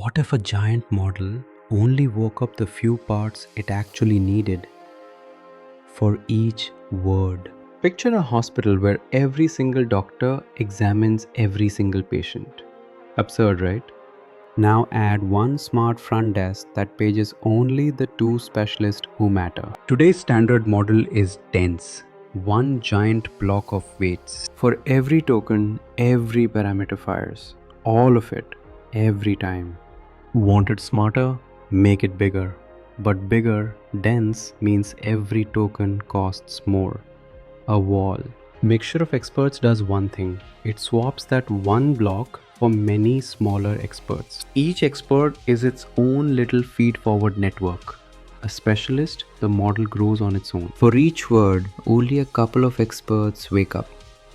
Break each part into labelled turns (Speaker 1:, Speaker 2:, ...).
Speaker 1: What if a giant model only woke up the few parts it actually needed for each word? Picture a hospital where every single doctor examines every single patient. Absurd, right? Now add one smart front desk that pages only the two specialists who matter. Today's standard model is dense. One giant block of weights. For every token, every parameter fires. All of it, every time. Want it smarter? Make it bigger. But bigger, dense means every token costs more. A wall. Mixture of experts does one thing. It swaps that one block for many smaller experts. Each expert is its own little feed-forward network. A specialist, the model grows on its own. For each word, only a couple of experts wake up.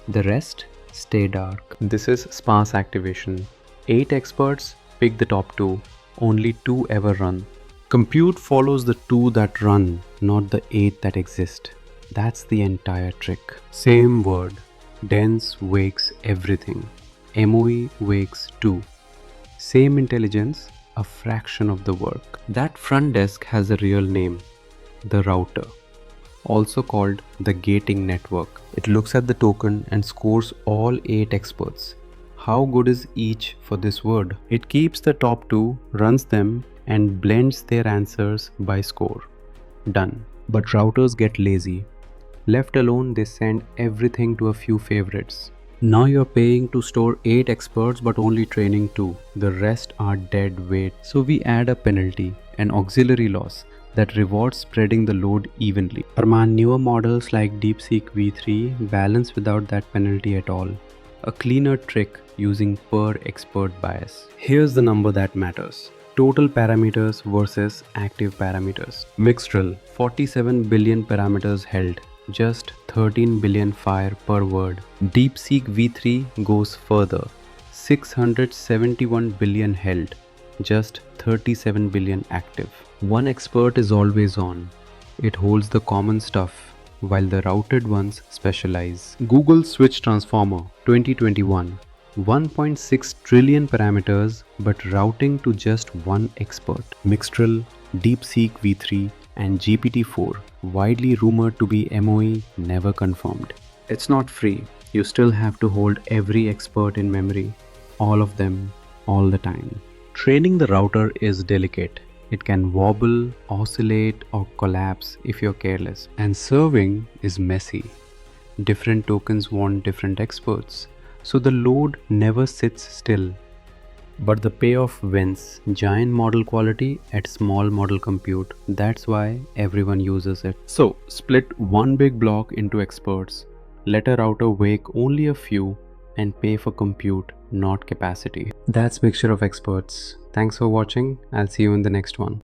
Speaker 1: The rest stay dark. This is sparse activation. 8 experts pick the top 2. Only 2 ever run. Compute follows the 2 that run, not the 8 that exist. That's the entire trick. Same word. Dense wakes everything. MOE wakes 2. Same intelligence, a fraction of the work. That front desk has a real name. The router. Also called the gating network. It looks at the token and scores all 8 experts. How good is each for this word? It keeps the top 2, runs them, and blends their answers by score. Done. But routers get lazy. Left alone, they send everything to a few favorites. Now you're paying to store 8 experts but only training 2. The rest are dead weight. So we add a penalty, an auxiliary loss, that rewards spreading the load evenly. Arman, newer models like DeepSeek v3 balance without that penalty at all. A cleaner trick using per expert bias. Here's the number that matters. Total parameters versus active parameters. Mixtral, 47 billion parameters held. Just 13 billion fire per word. DeepSeek v3 goes further. 671 billion held. Just 37 billion active. One expert is always on. It holds the common stuff, while the routed ones specialize. Google Switch Transformer 2021. 1.6 trillion parameters but routing to just one expert. Mixtral, DeepSeek v3 and GPT-4, widely rumored to be MOE, never confirmed. It's not free. You still have to hold every expert in memory. All of them, all the time. Training the router is delicate. It can wobble, oscillate, or collapse if you're careless. And serving is messy. Different tokens want different experts. So the load never sits still. But the payoff wins. Giant model quality at small model compute. That's why everyone uses it. So split one big block into experts. Let a router wake only a few and pay for compute, not capacity. That's mixture of experts. Thanks for watching. I'll see you in the next one.